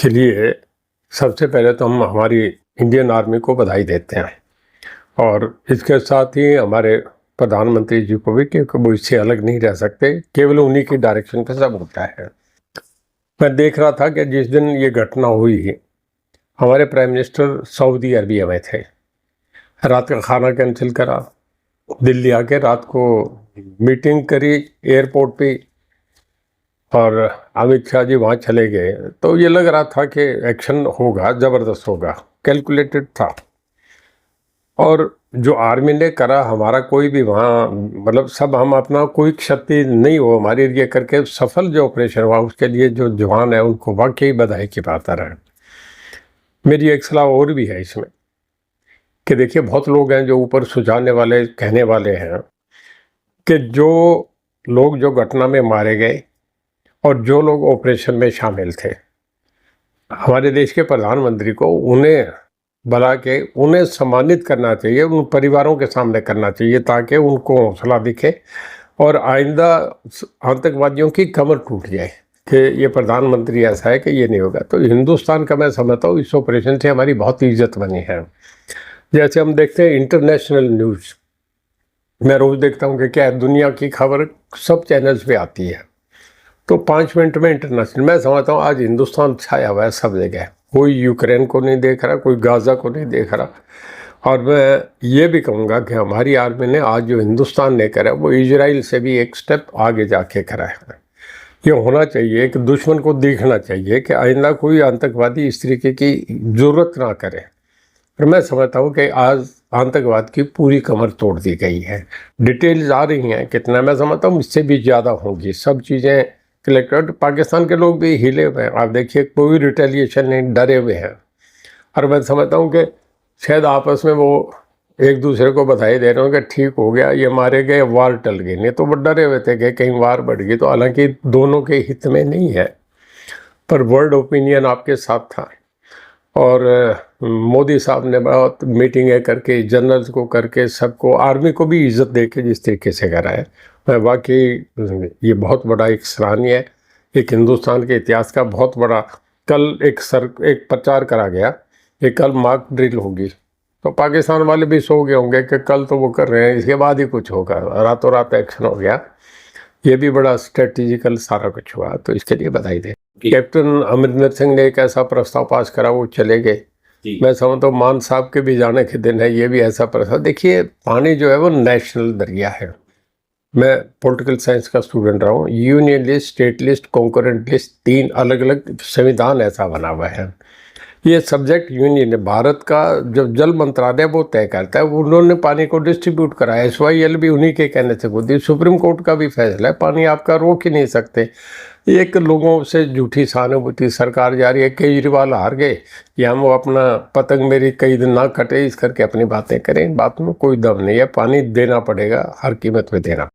के लिए सबसे पहले तो हम हमारी इंडियन आर्मी को बधाई देते हैं और इसके साथ ही हमारे प्रधानमंत्री जी को भी, क्योंकि वो इससे अलग नहीं रह सकते, केवल उन्हीं की डायरेक्शन पे सब होता है। मैं देख रहा था कि जिस दिन ये घटना हुई हमारे प्राइम मिनिस्टर सऊदी अरबिया में थे, रात का खाना कैंसिल करा, दिल्ली आके रात को मीटिंग करी एयरपोर्ट पे और अमित शाह जी वहाँ चले गए। तो ये लग रहा था कि एक्शन होगा, ज़बरदस्त होगा, कैलकुलेटेड था। और जो आर्मी ने करा, हमारा कोई भी वहाँ मतलब सब हम अपना कोई क्षति नहीं हो हमारी ये करके सफल जो ऑपरेशन हुआ उसके लिए जो जवान है उनको वाकई बधाई की बात है। मेरी एक सलाह और भी है इसमें कि देखिए, बहुत लोग हैं जो ऊपर सुझाने वाले कहने वाले हैं कि जो लोग जो घटना में मारे गए और जो लोग ऑपरेशन में शामिल थे, हमारे देश के प्रधानमंत्री को उन्हें बुला के उन्हें सम्मानित करना चाहिए, उन परिवारों के सामने करना चाहिए ताकि उनको हौसला दिखे और आइंदा आतंकवादियों की कमर टूट जाए कि ये प्रधानमंत्री ऐसा है कि ये नहीं होगा। तो हिंदुस्तान का मैं समझता हूँ इस ऑपरेशन से हमारी बहुत इज्जत बनी है। जैसे हम देखते हैं इंटरनेशनल न्यूज़, मैं रोज़ देखता हूँ कि क्या दुनिया की खबर सब चैनल्स पे आती है, तो 5 मिनट में इंटरनेशनल। मैं समझता हूँ आज हिंदुस्तान छाया हुआ है सब जगह, कोई यूक्रेन को नहीं देख रहा, कोई गाज़ा को नहीं देख रहा। और मैं ये भी कहूँगा कि हमारी आर्मी ने आज जो हिंदुस्तान ने करा वो इजराइल से भी एक स्टेप आगे जाके करा है। ये होना चाहिए कि दुश्मन को देखना चाहिए कि आइंदा कोई आतंकवादी इस तरीके की ज़रूरत ना करे। और मैं समझता हूँ कि आज आतंकवाद की पूरी कमर तोड़ दी गई है। डिटेल्स आ रही हैं कितना, मैं समझता हूँ इससे भी ज़्यादा होंगी। सब चीज़ें कलेक्टेड, पाकिस्तान के लोग भी हिले हुए हैं, आप देखिए कोई रिटेलिएशन नहीं, डरे हुए हैं। और मैं समझता हूँ कि शायद आपस में वो एक दूसरे को बधाई दे रहे हो कि ठीक हो गया, ये मारे गए, वार टल गई, नहीं तो वो डरे हुए थे कि कहीं वार बढ़ गई। तो हालांकि दोनों के हित में नहीं है, पर वर्ल्ड ओपिनियन आपके साथ था। और मोदी साहब ने बहुत मीटिंगें करके, जनरल्स को करके, सबको, आर्मी को भी इज्जत दे के जिस तरीके से करा है, मैं वाकई ये बहुत बड़ा एक सराहनीय है, एक हिंदुस्तान के इतिहास का बहुत बड़ा। कल एक प्रचार करा गया कि कल मॉक ड्रिल होगी, तो पाकिस्तान वाले भी सो गए होंगे कि कल तो वो कर रहे हैं, इसके बाद ही कुछ होगा, रातों रात एक्शन हो गया। ये भी बड़ा स्ट्रेटेजिकल सारा कुछ हुआ, तो इसके लिए बधाई दे। कैप्टन अमरिंदर सिंह ने एक ऐसा प्रस्ताव पास करा, वो चले गए। मैं समझता हूँ मान साहब के भी जाने के दिन है, ये भी ऐसा प्रस्ताव। देखिए, पानी जो है वो नेशनल दरिया है। मैं पॉलिटिकल साइंस का स्टूडेंट रहा हूँ। Union list, state list, concurrent list, 3 अलग अलग संविधान ऐसा बना हुआ है। ये सब्जेक्ट यूनियन है, भारत का जो जल मंत्रालय वो तय करता है। उन्होंने पानी को डिस्ट्रीब्यूट करा है, SYL भी उन्हीं के कहने से होती है। सुप्रीम कोर्ट का भी फैसला है, पानी आपका रोक ही नहीं सकते। एक लोगों से झूठी सहानुभूति सरकार जा रही है, केजरीवाल हार गए या हम वो अपना पतंग मेरी कई दिन ना कटे इस करके अपनी बातें करें, इन बातों में कोई दम नहीं है। पानी देना पड़ेगा, हर कीमत पे देना।